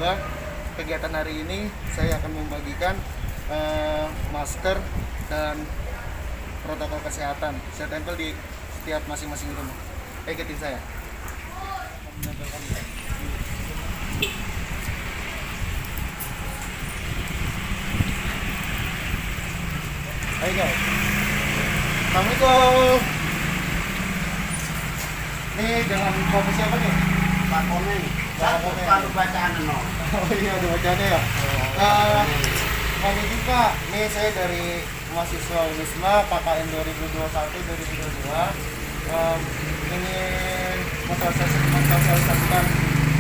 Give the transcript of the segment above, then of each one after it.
2022. Kegiatan hari ini saya akan membagikan masker dan protokol kesehatan. Saya tempel di setiap masing-masing rumah. Ikutin saya. Hai guys. Assalamualaikum. Nih dengan kopi siapa nih? Pak Komeng. Pak Komeng. Kalau bacaan no. Oh iya, ada bacanya ya. Kami juga, nih saya dari mahasiswa Unisma KKN 2021-2022. Ini mensosialisasikan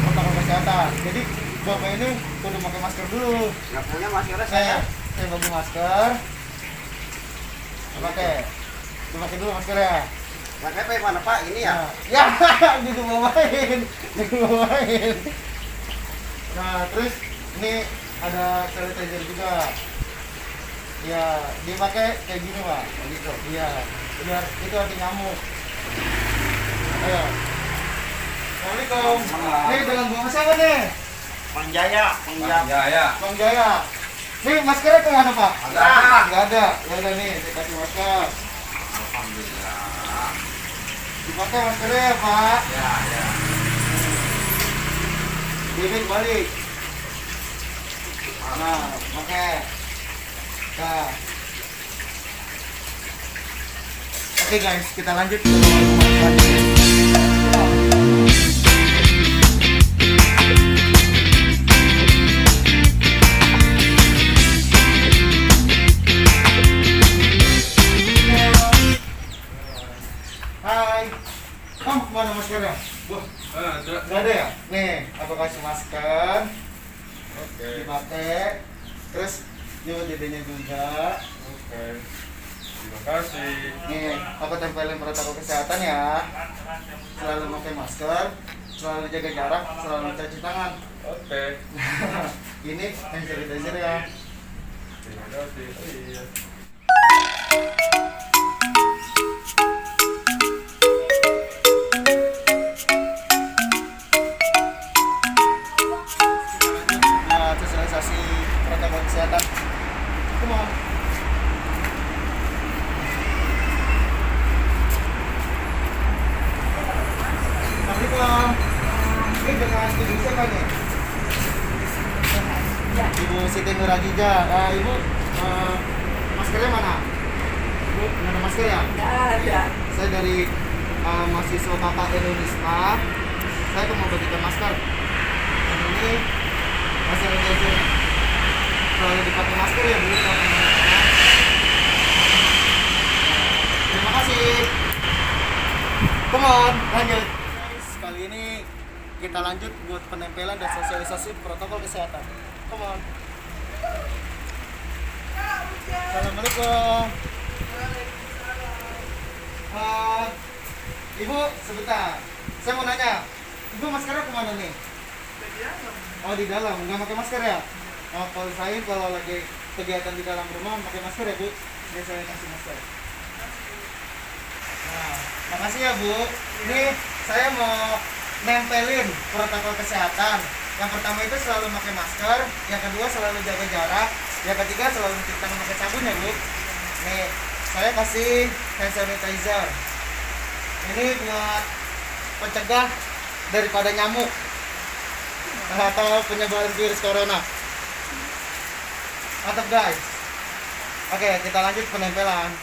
protokol kesehatan. Jadi bapak ini kudu pakai masker dulu. Nggak punya maskernya Saya saya. bagi masker. Pakai dulu maskernya. Pakai apa yang mana Pak? Ini ya? Ya, gitu bawain. Nah, terus ini ada sanitizer juga. Ya, dipakai kayak gini, Pak. Gitu. Iya, biar itu anti nyamuk. Ayo. Assalamualaikum. Nih dengan bawa siapa nih? Bang Jaya. Bang Jaya. Nih maskernya kemana, Pak? Nggak ada. Ya udah nih, saya kasih masker. Alhamdulillah. Dipakai maskernya ya, Pak. Ya. Bibit balik. Nah, pakai. Nah. Oke guys, kita lanjut ke rumah selanjutnya. Hai. Mana maskernya? Wah, ada. Gak ada ya? Nih, aku kasih masker. Oke. Dipakai. Terus juga jadinya juga. Oke. Terima kasih. Nih, aku tempelin protokol kesehatan ya. Selalu pakai masker, selalu jaga jarak, selalu cuci tangan. Oke. Ini hand sanitizer ya. Terima kasih. Iya. Nah, sosialisasi protokol kesehatan. Come on. Assalamualaikum. Ini dengan ibu siapa nih? Ibu Siti Nurajija. Ibu, maskernya mana? Ibu, nggak ada masker ya? Nggak ada. Saya dari mahasiswa KKN Unisma. Saya tuh mau bagikan masker. Dan ini masker sanitizer. Selalu dipakai masker ya, Bu. Terima kasih. Come on, lanjut. Guys, kali ini kita lanjut buat penempelan dan sosialisasi protokol kesehatan. Come on. Assalamualaikum. Ibu, sebentar. Saya mau nanya, Ibu maskernya kemana nih? Oh, di dalam. Nggak pakai masker ya? Oh, kalau lagi kegiatan di dalam rumah pakai masker ya, Bu? Biar saya kasih masker. Nah, makasih ya, Bu. Ini saya mau nempelin protokol kesehatan. Yang pertama itu selalu pakai masker, yang kedua selalu jaga jarak, yang ketiga selalu cuci tangan pakai sabun ya, Bu. Nih, saya kasih hand sanitizer. Ini buat pencegah daripada nyamuk atau penyebaran virus corona. Mantap guys. Oke, kita lanjut penempelan.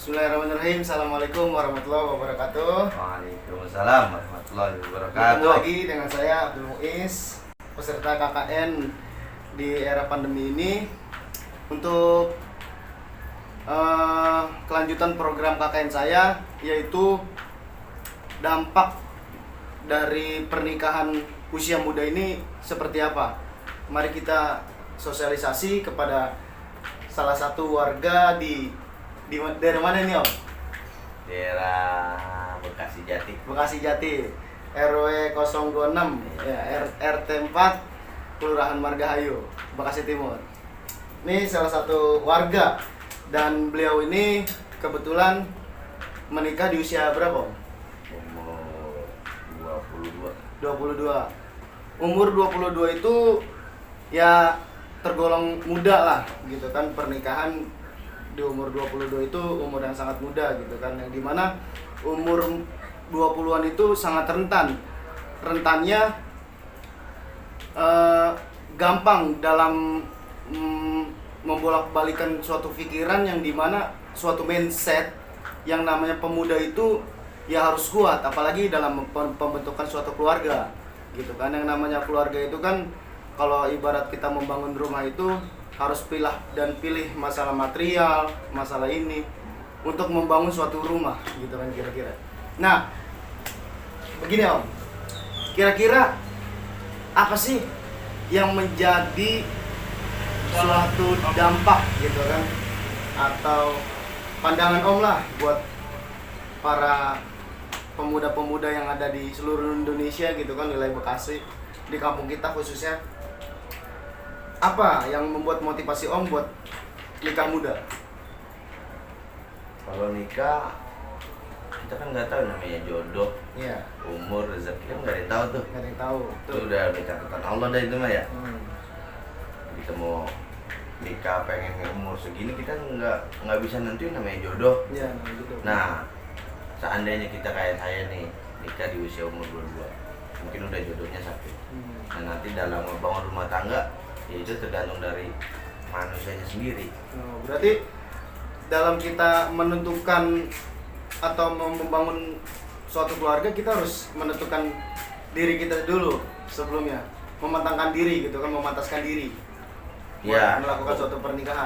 Bismillahirrahmanirrahim. Assalamualaikum warahmatullahi wabarakatuh. Waalaikumsalam warahmatullahi Ketemu wabarakatuh. lagi dengan saya Abdul Muiz, peserta KKN di era pandemi ini untuk kelanjutan program KKN saya, yaitu dampak dari pernikahan usia muda ini seperti apa. Mari kita sosialisasi kepada salah satu warga di daerah mana ini, Om? daerah Bekasi Jati. Bekasi Jati, RW 026, ya, RT 4, Kelurahan Margahayu, Bekasi Timur. Ini salah satu warga dan beliau ini kebetulan menikah di usia berapa, Om? Umur 22. 22. Umur 22 itu ya tergolong muda lah gitu kan. Pernikahan di umur 22 itu umur yang sangat muda gitu kan, yang dimana umur 20-an itu sangat rentan. Rentannya gampang dalam membolak-balikan suatu pikiran, yang dimana suatu mindset yang namanya pemuda itu ya harus kuat, apalagi dalam pembentukan suatu keluarga gitu kan. Yang namanya keluarga itu kan, kalau ibarat kita membangun rumah itu harus pilih masalah material, masalah ini untuk membangun suatu rumah gitu kan kira-kira. Nah, begini Om, kira-kira apa sih yang menjadi suatu dampak gitu kan, atau pandangan Om lah buat para pemuda-pemuda yang ada di seluruh Indonesia gitu kan, wilayah Bekasi, di kampung kita khususnya, apa yang membuat motivasi Om buat nikah muda? Kalau nikah, kita kan nggak tahu namanya jodoh, Iya, umur, rezeki kan nggak ada yang tahu tuh. nggak ada yang tahu. Itu udah catatan Allah dah itu mah ya. Hmm. Kita mau nikah pengen umur segini, kita nggak bisa nentuin namanya jodoh. Iya, nah gitu. Nah, seandainya kita kayak saya nih, nikah di usia umur 22, mungkin udah jodohnya satu. Nah, nanti dalam membangun rumah tangga, ya itu tergantung dari manusianya sendiri. Oh, berarti dalam kita menentukan atau membangun suatu keluarga, kita harus menentukan diri kita dulu sebelumnya, mematangkan diri gitu kan, memantaskan diri buat Ya, melakukan suatu pernikahan.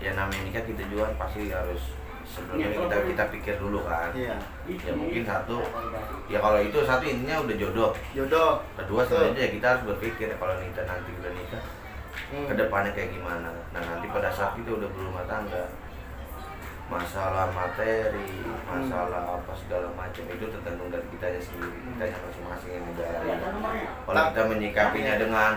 ya namanya nikah kita juga pasti harus sebelumnya kita pikir dulu kan. Iya. Ya mungkin satu, ya kalau itu satu intinya udah jodoh. Jodoh. Kedua Betul. sebenarnya ya kita harus berpikir kalau kita nanti udah nikah, kedepannya kayak gimana. Nah nanti pada saat kita udah berumah tangga, masalah materi, masalah apa segala macam itu tergantung dari kitanya sendiri, kitanya masing-masing yang menjalani. Kalau kita menyikapinya dengan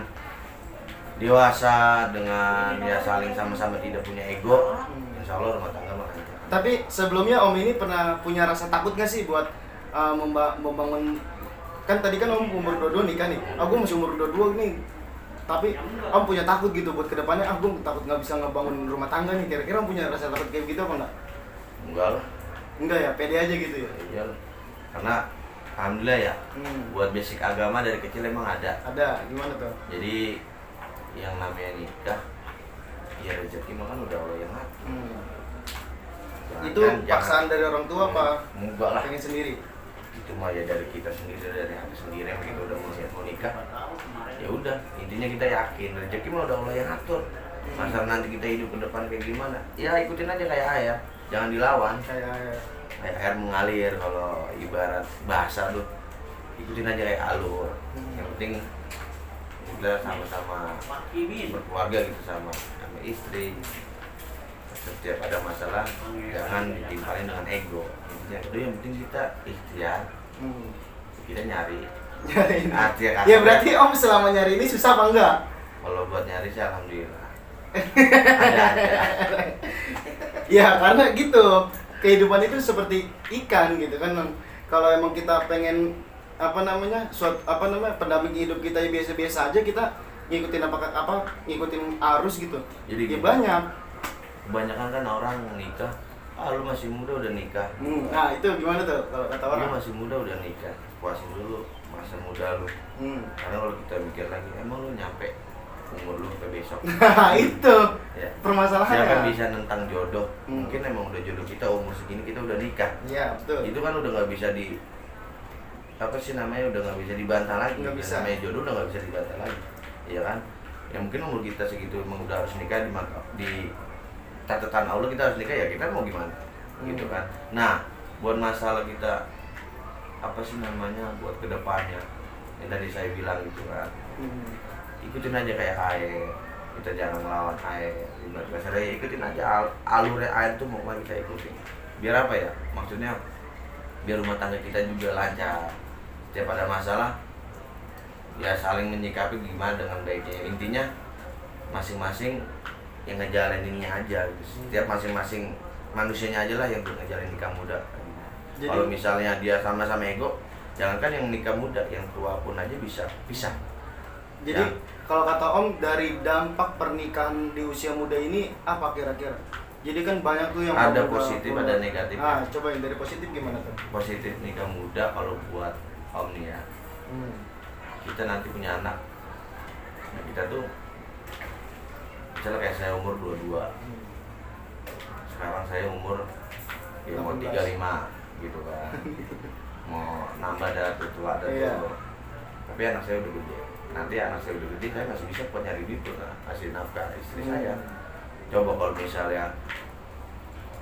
dewasa, dengan ya saling sama-sama tidak punya ego, insya Allah rumah tangga makan. Tapi sebelumnya Om ini pernah punya rasa takut nggak sih buat membangun, kan tadi kan Om umur 22 nikah nih, aku masih umur 22 nih, tapi Om punya takut gitu buat kedepannya, aku takut nggak bisa ngebangun rumah tangga nih, kira-kira Om punya rasa takut kayak gitu apa enggak? Enggak lah, Enggak ya, pede aja gitu ya? iya lah. Karena alhamdulillah ya, buat basic agama dari kecil emang ada. Ada, gimana tuh? Jadi yang namanya nikah, ya rezeki mah kan udah Allah yang ngatur. Itu paksaan dari orang tua apa? Enggak lah, Pengen sendiri? itu mah ya dari kita sendiri, dari hati sendiri yang kita udah mau nikah. Ya udah, intinya kita yakin rezeki mah udah Allah yang ngatur. Masalah nanti kita hidup ke depan kayak gimana, ya ikutin aja kayak air, jangan dilawan. Kayak Air mengalir, kalau ibarat bahasa tuh ikutin aja kayak alur. Yang penting kita sama-sama berkeluarga gitu, sama istri. Setiap ada masalah jangan ditimpalin dengan ego. Intinya itu yang penting kita ikhtiar, kita nyari. Ya berarti Om selama nyari ini susah apa enggak? Kalau buat nyari sih alhamdulillah. Ada. Ya karena gitu, kehidupan itu seperti ikan gitu kan. Kalau emang kita pengen pendamping hidup kita ya biasa-biasa aja, kita ngikutin ngikutin arus gitu. Jadi ya gitu. banyak. Kebanyakan kan orang nikah, lu masih muda udah nikah. Nah itu gimana tuh kalau kata orang? Lu masih muda udah nikah, puasin dulu masa muda lu. Karena kalau kita mikir lagi, emang lu nyampe umur lu sampai besok? Nah itu Ya. permasalahannya. Siapa bisa nentang jodoh? Mungkin emang udah jodoh kita umur segini kita udah nikah. Iya betul. Itu kan udah nggak bisa udah nggak bisa dibantah lagi. Nggak bisa. Namanya jodoh udah nggak bisa dibantah lagi, iya kan? Ya mungkin umur kita segitu emang udah harus nikah, di catatan Allah kita harus nikah, ya kita mau gimana, gitu kan? Nah, buat masalah kita buat kedepannya yang tadi saya bilang gitu kan, ikutin aja kayak air, kita jangan melawan air. Ibarat kasarnya ikutin aja alurnya air tuh mau kemana kita ikutin. Biar apa ya? Maksudnya biar rumah tangga kita juga lancar. Setiap ada masalah ya saling menyikapi gimana dengan baiknya. Intinya masing-masing yang ngejalaninnya aja gitu. Setiap masing-masing manusianya aja lah yang ngejalin nikah muda. Jadi- Kalau misalnya dia sama-sama ego, jangankan yang nikah muda, yang tua pun aja bisa pisah. Jadi Ya. kalau kata Om, dari dampak pernikahan di usia muda ini apa kira-kira? Jadi kan banyak tuh yang Ada muda- positif, muda. ada negatif. Ah, coba yang dari positif gimana tuh? Positif nikah muda kalau buat Om nih ya, kita nanti punya anak. Nah, kita tuh misalnya kayak saya umur 22, sekarang saya umur ya mau 18. 35 gitu kan. Mau nambah dah tuh tua dah Iya. tuh. Tapi anak saya udah gede. Nanti anak saya udah gede, saya masih bisa buat nyari duit tuh, nah, kasih nafkah istri saya. Coba kalau misalnya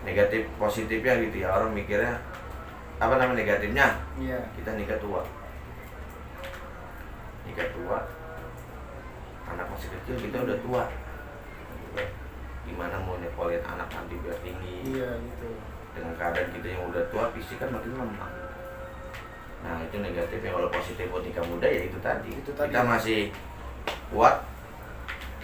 negatif positifnya gitu ya, orang mikirnya apa namanya negatifnya, Iya. kita nikah tua, anak masih kecil, kita udah tua, gimana mau nyekolin anak nanti biar tinggi. Iya gitu. Dengan keadaan kita yang udah tua, fisik kan makin lemah. Nah itu negatifnya. Kalau positif buat nikah muda ya itu tadi, Itu tadi. kita masih kuat,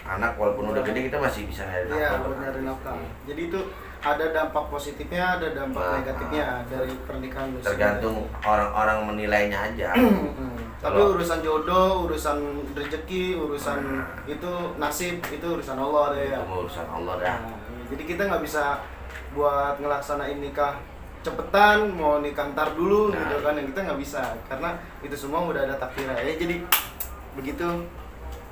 anak walaupun udah gede kita masih bisa nyari Iya, nafkah. buat nyari nafkah. Jadi itu ada dampak positifnya, ada dampak Nah, negatifnya dari pernikahan usia Tergantung muda. orang-orang menilainya aja. Tapi Kalau- urusan jodoh, urusan rezeki, urusan itu nasib, itu urusan Allah deh ya. Itu urusan Allah dah. Nah, jadi kita nggak bisa buat ngelaksanain nikah cepetan, mau nikah ntar dulu Nah, gitu kan, yang kita nggak bisa karena itu semua udah ada takdirnya ya. Jadi begitu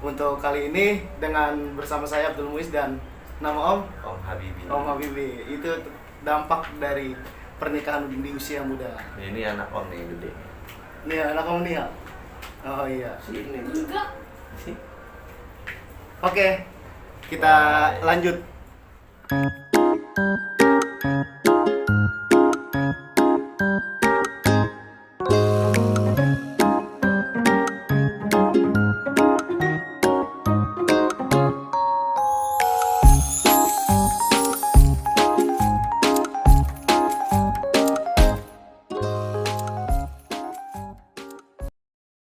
untuk kali ini dengan bersama saya Abdul Muiz dan nama Om Om Habibie. itu dampak dari pernikahan di usia muda. Ini anak Om nih gede. Nih anak Om nih ya. Oh iya. Sini. Oke, kita Bye. lanjut.